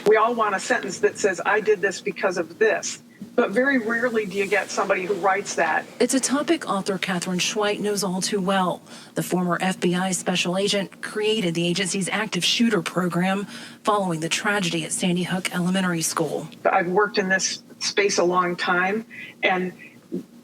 We all want a sentence that says, I did this because of this. But very rarely do you get somebody who writes that. It's a topic author Catherine Schweit knows all too well. The former FBI special agent created the agency's active shooter program following the tragedy at Sandy Hook Elementary School. I've worked in this space a long time, and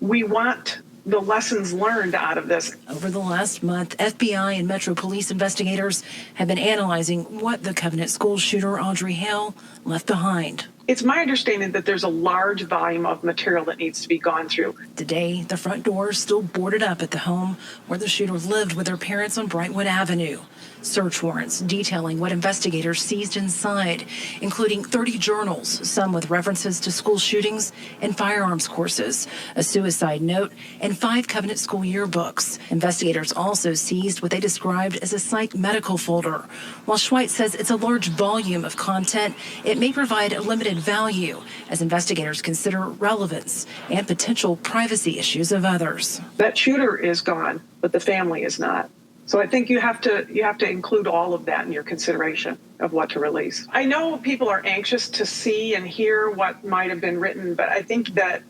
we want the lessons learned out of this. Over the last month, FBI and Metro Police investigators have been analyzing what the Covenant school shooter Audrey Hale left behind. It's my understanding that there's a large volume of material that needs to be gone through. Today, the front door is still boarded up at the home where the shooter lived with her parents on Brightwood Avenue. Search warrants detailing what investigators seized inside, including 30 journals, some with references to school shootings and firearms courses, a suicide note, and 5 Covenant school yearbooks. Investigators also seized what they described as a psych medical folder. While Schweit says it's a large volume of content, it may provide a limited value as investigators consider relevance and potential privacy issues of others. That shooter is gone, but the family is not. So I think you have to include all of that in your consideration of what to release. I know people are anxious to see and hear what might have been written, but I think that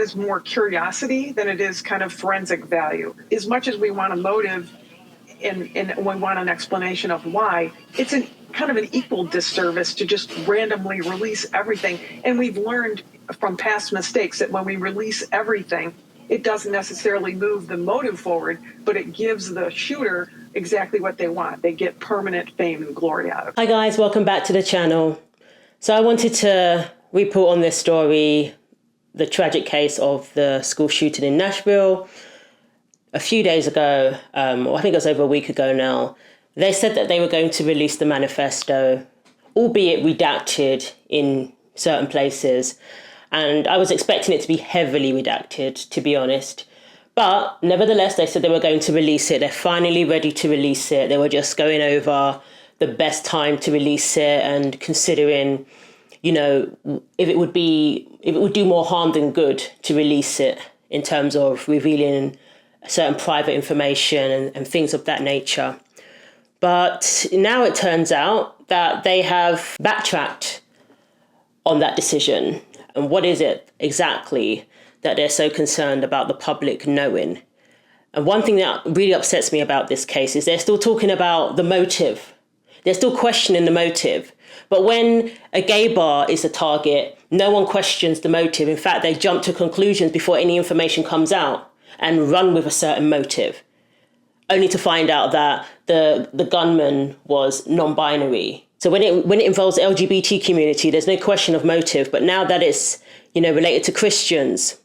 is more curiosity than it is kind of forensic value. As much as we want a motive and we want an explanation of why, it's kind of an equal disservice to just randomly release everything. And we've learned from past mistakes that when we release everything, it doesn't necessarily move the motive forward, but it gives the shooter exactly what they want. They get permanent fame and glory out of it. Hi guys, welcome back to the channel. So I wanted to report on this story, the tragic case of the school shooting in Nashville. A few days ago, I think it was over a week ago now, they said that they were going to release the manifesto, albeit redacted in certain places. And I was expecting it to be heavily redacted, to be honest. But nevertheless, they said they were going to release it. They're finally ready to release it. They were just going over the best time to release it and considering, you know, if it would do more harm than good to release it in terms of revealing certain private information and things of that nature. But now it turns out that they have backtracked on that decision. And what is it exactly that they're so concerned about the public knowing? And one thing that really upsets me about this case is they're still talking about the motive. They're still questioning the motive. But when a gay bar is a target, no one questions the motive. In fact, they jump to conclusions before any information comes out and run with a certain motive, only to find out that the gunman was non-binary. So when it involves the LGBT community, there's no question of motive. But now that it's, related to Christians,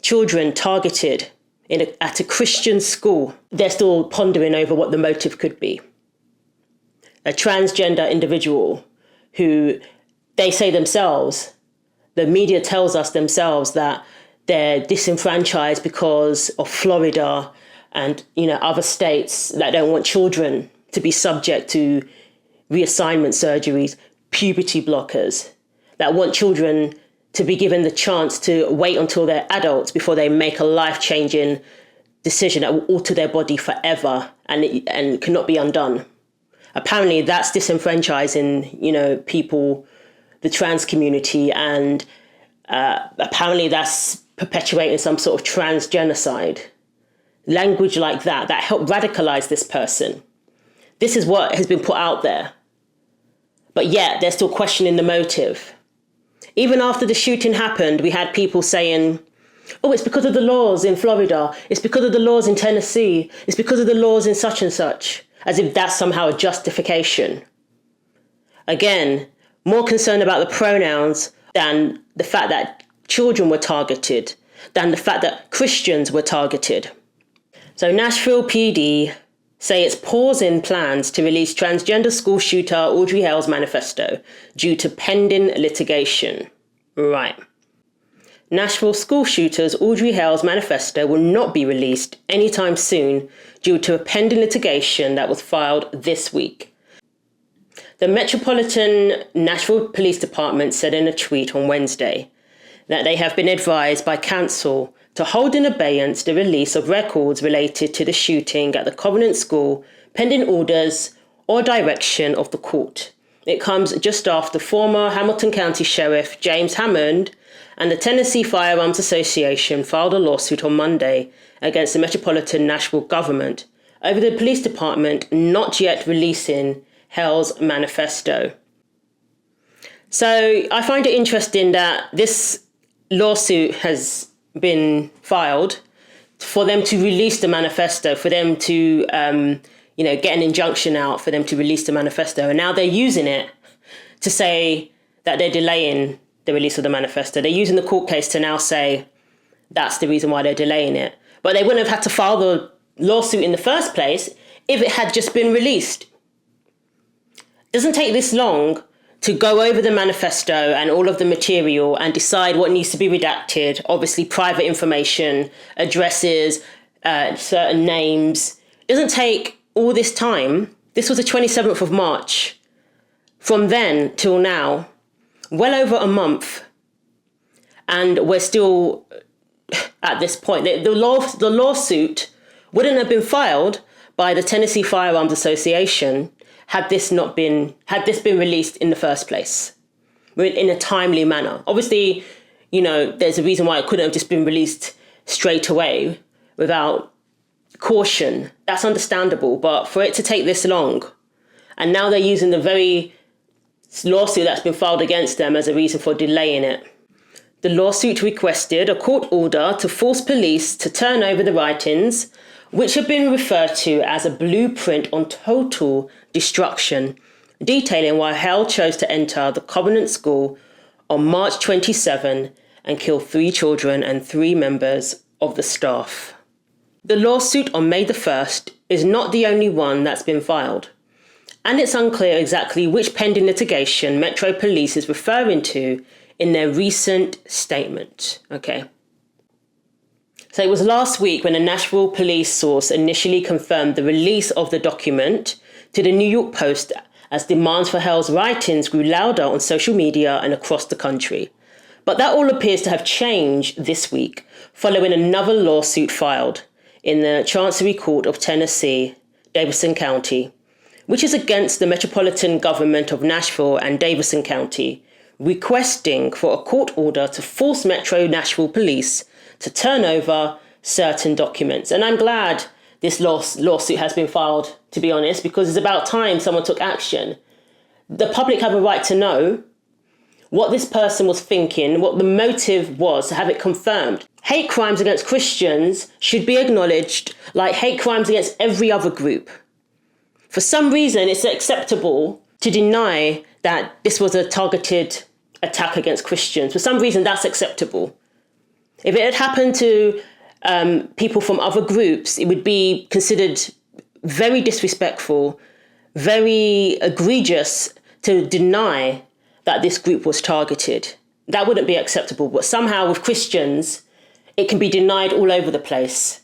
children targeted at a Christian school, they're still pondering over what the motive could be. A transgender individual who they say themselves, the media tells us themselves that they're disenfranchised because of Florida and, other states that don't want children to be subject to reassignment surgeries, puberty blockers, that want children to be given the chance to wait until they're adults before they make a life-changing decision that will alter their body forever and cannot be undone. Apparently that's disenfranchising, people, the trans community, and apparently that's perpetuating some sort of trans genocide. Language like that helped radicalize this person. This is what has been put out there. But yet they're still questioning the motive. Even after the shooting happened, we had people saying, oh, it's because of the laws in Florida. It's because of the laws in Tennessee. It's because of the laws in such and such, as if that's somehow a justification. Again, more concerned about the pronouns than the fact that children were targeted, than the fact that Christians were targeted. So Nashville PD say it's pausing plans to release transgender school shooter Audrey Hale's manifesto due to pending litigation. Right. Nashville school shooters Audrey Hale's manifesto will not be released anytime soon due to a pending litigation that was filed this week. The Metropolitan Nashville Police Department said in a tweet on Wednesday that they have been advised by counsel to hold in abeyance the release of records related to the shooting at the Covenant School pending orders or direction of the court. It comes just after former Hamilton County Sheriff James Hammond and the Tennessee Firearms Association filed a lawsuit on Monday against the Metropolitan Nashville government over the police department not yet releasing Hale's manifesto. So I find it interesting that this lawsuit has been filed for them to release the manifesto, for them to get an injunction out for them to release the manifesto. And now they're using it to say that they're delaying the release of the manifesto. They're using the court case to now say that's the reason why they're delaying it. But they wouldn't have had to file the lawsuit in the first place if it had just been released. It doesn't take this long to go over the manifesto and all of the material and decide what needs to be redacted. Obviously, private information, addresses, certain names. It doesn't take all this time. This was the 27th of March. From then till now, well over a month. And we're still at this point. The lawsuit wouldn't have been filed by the Tennessee Firearms Association had this been released in the first place, in a timely manner. Obviously, there's a reason why it couldn't have just been released straight away without caution. That's understandable, but for it to take this long, and now they're using the very lawsuit that's been filed against them as a reason for delaying it. The lawsuit requested a court order to force police to turn over the writings, which have been referred to as a blueprint on total destruction, detailing why Hale chose to enter the Covenant School on March 27 and kill 3 children and 3 members of the staff. The lawsuit on May the 1st is not the only one that's been filed, and it's unclear exactly which pending litigation Metro Police is referring to in their recent statement. Okay. So it was last week when a Nashville police source initially confirmed the release of the document to the New York Post as demands for Hale's writings grew louder on social media and across the country. But that all appears to have changed this week, following another lawsuit filed in the Chancery Court of Tennessee, Davidson County, which is against the Metropolitan Government of Nashville and Davidson County, requesting for a court order to force Metro Nashville Police to turn over certain documents. And I'm glad this lawsuit has been filed, to be honest, because it's about time someone took action. The public have a right to know what this person was thinking, what the motive was, to have it confirmed. Hate crimes against Christians should be acknowledged like hate crimes against every other group. For some reason, it's acceptable to deny that this was a targeted attack against Christians. For some reason, that's acceptable. If it had happened to people from other groups, it would be considered very disrespectful, very egregious to deny that this group was targeted. That wouldn't be acceptable. But somehow with Christians, it can be denied all over the place.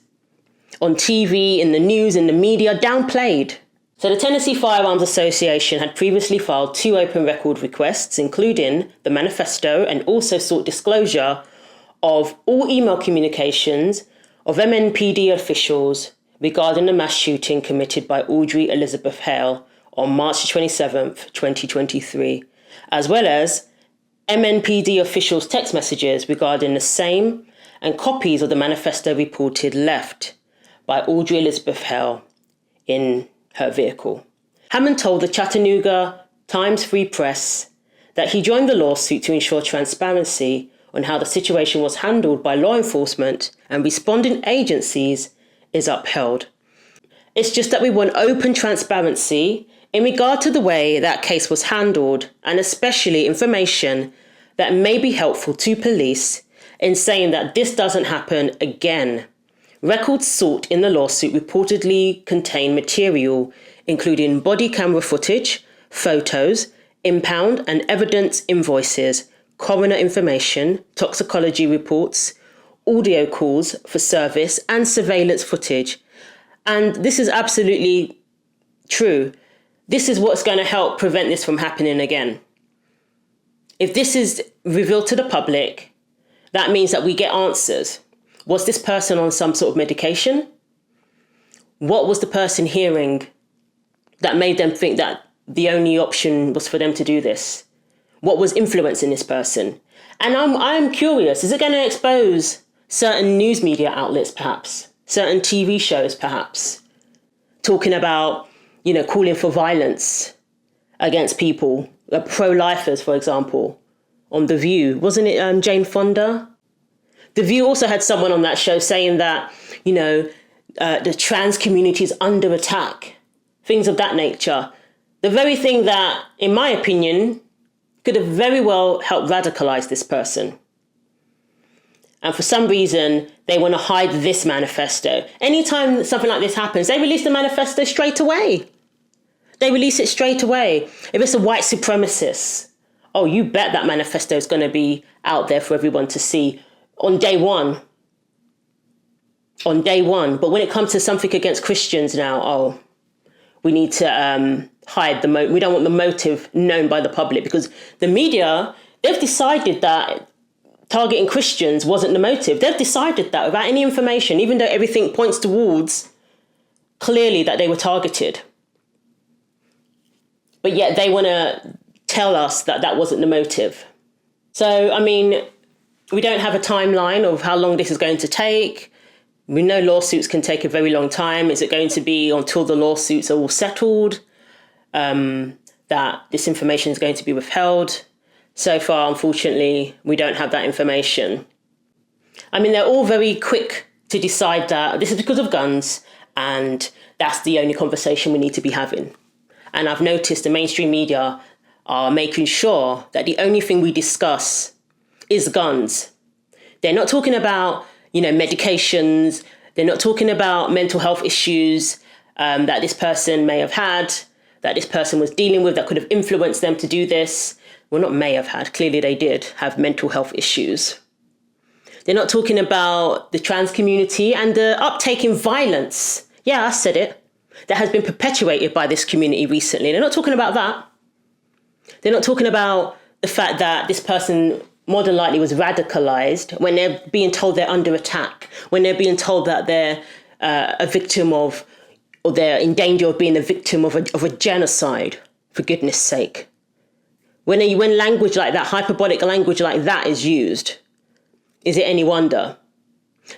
On TV, in the news, in the media, downplayed. So the Tennessee Firearms Association had previously filed 2 open record requests, including the manifesto, and also sought disclosure of all email communications of MNPD officials regarding the mass shooting committed by Audrey Elizabeth Hale on March 27th, 2023, as well as MNPD officials' text messages regarding the same and copies of the manifesto reported left by Audrey Elizabeth Hale in her vehicle. Hammond told the Chattanooga Times Free Press that he joined the lawsuit to ensure transparency on how the situation was handled by law enforcement and responding agencies is upheld. It's just that we want open transparency in regard to the way that case was handled, and especially information that may be helpful to police in saying that this doesn't happen again. Records sought in the lawsuit reportedly contain material including body camera footage, photos, impound and evidence invoices, coroner information, toxicology reports, audio calls for service and surveillance footage. And this is absolutely true. This is what's going to help prevent this from happening again. If this is revealed to the public, that means that we get answers. Was this person on some sort of medication? What was the person hearing that made them think that the only option was for them to do this? What was influencing this person? And I'm curious, is it going to expose certain news media outlets, perhaps? Certain TV shows, perhaps? Talking about, calling for violence against people, pro-lifers, for example, on The View. Wasn't it Jane Fonda? The View also had someone on that show saying that, the trans community is under attack. Things of that nature. The very thing that, in my opinion, could have very well helped radicalize this person. And for some reason, they want to hide this manifesto. Anytime something like this happens, they release the manifesto straight away. They release it straight away. If it's a white supremacist, oh, you bet that manifesto is going to be out there for everyone to see on day one. On day one. But when it comes to something against Christians now, we need to hide we don't want the motive known by the public, because the media, they've decided that targeting Christians wasn't the motive. They've decided that without any information, even though everything points towards clearly that they were targeted. But yet they want to tell us that that wasn't the motive. So, we don't have a timeline of how long this is going to take. We know lawsuits can take a very long time. Is it going to be until the lawsuits are all settled that this information is going to be withheld? So far, unfortunately, we don't have that information. They're all very quick to decide that this is because of guns and that's the only conversation we need to be having. And I've noticed the mainstream media are making sure that the only thing we discuss is guns. They're not talking about, medications. They're not talking about mental health issues that this person may have had, that this person was dealing with, that could have influenced them to do this. Well, not may have had. Clearly they did have mental health issues. They're not talking about the trans community and the uptake in violence. Yeah, I said it. That has been perpetuated by this community recently. They're not talking about that. They're not talking about the fact that this person more than likely was radicalized when they're being told they're under attack, when they're being told that they're a victim of, or they're in danger of being a victim of a genocide, for goodness sake. When language like that, hyperbolic language like that is used, is it any wonder?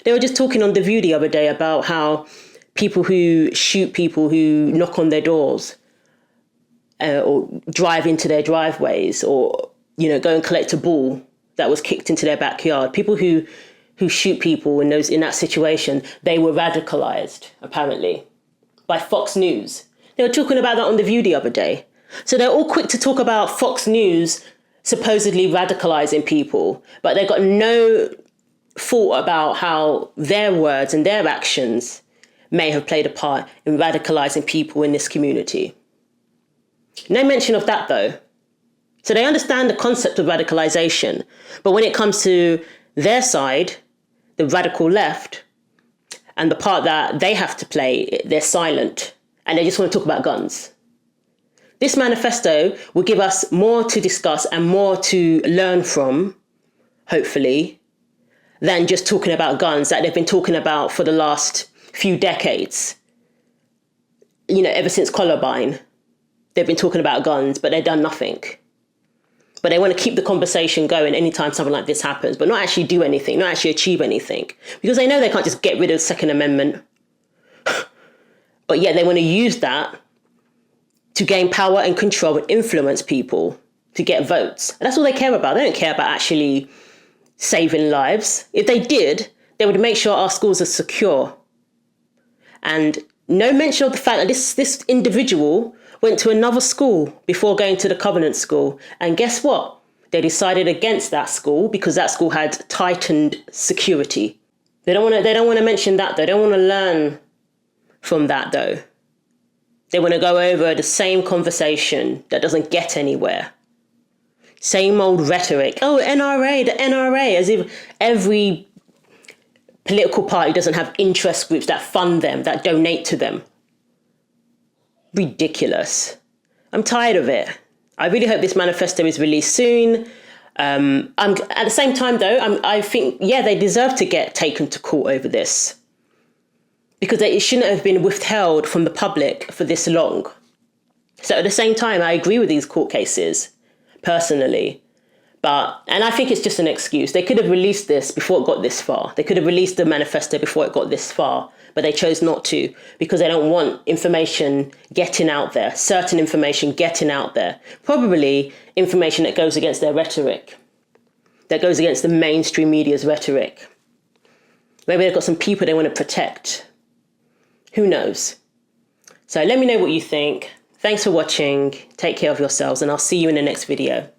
They were just talking on The View the other day about how people who shoot people who knock on their doors or drive into their driveways or, go and collect a ball that was kicked into their backyard. People who shoot people in that situation, they were radicalized, apparently, by Fox News. They were talking about that on The View the other day. So they're all quick to talk about Fox News supposedly radicalizing people, but they've got no thought about how their words and their actions may have played a part in radicalizing people in this community. No mention of that, though. So they understand the concept of radicalization, but when it comes to their side, the radical left, and the part that they have to play, they're silent, and they just want to talk about guns. This manifesto will give us more to discuss and more to learn from, hopefully, than just talking about guns that they've been talking about for the last few decades. Ever since Columbine, they've been talking about guns, but they've done nothing. But they want to keep the conversation going anytime something like this happens, but not actually do anything, not actually achieve anything. Because they know they can't just get rid of the Second Amendment. But yet they want to use that to gain power and control and influence people to get votes. And that's all they care about. They don't care about actually saving lives. If they did, they would make sure our schools are secure. And no mention of the fact that this individual went to another school before going to the Covenant school. And guess what? They decided against that school because that school had tightened security. They don't want to mention that, though. They don't want to learn from that, though. They want to go over the same conversation that doesn't get anywhere. Same old rhetoric. Oh, NRA, the NRA, as if every political party doesn't have interest groups that fund them, that donate to them. Ridiculous. I'm tired of it. I really hope this manifesto is released soon. At the same time, though, I think, they deserve to get taken to court over this. Because it shouldn't have been withheld from the public for this long. So at the same time, I agree with these court cases, personally. And I think it's just an excuse. They could have released this before it got this far. They could have released the manifesto before it got this far, but they chose not to because they don't want information getting out there, certain information getting out there. Probably information that goes against their rhetoric, that goes against the mainstream media's rhetoric. Maybe they've got some people they want to protect. Who knows? So let me know what you think. Thanks for watching. Take care of yourselves, and I'll see you in the next video.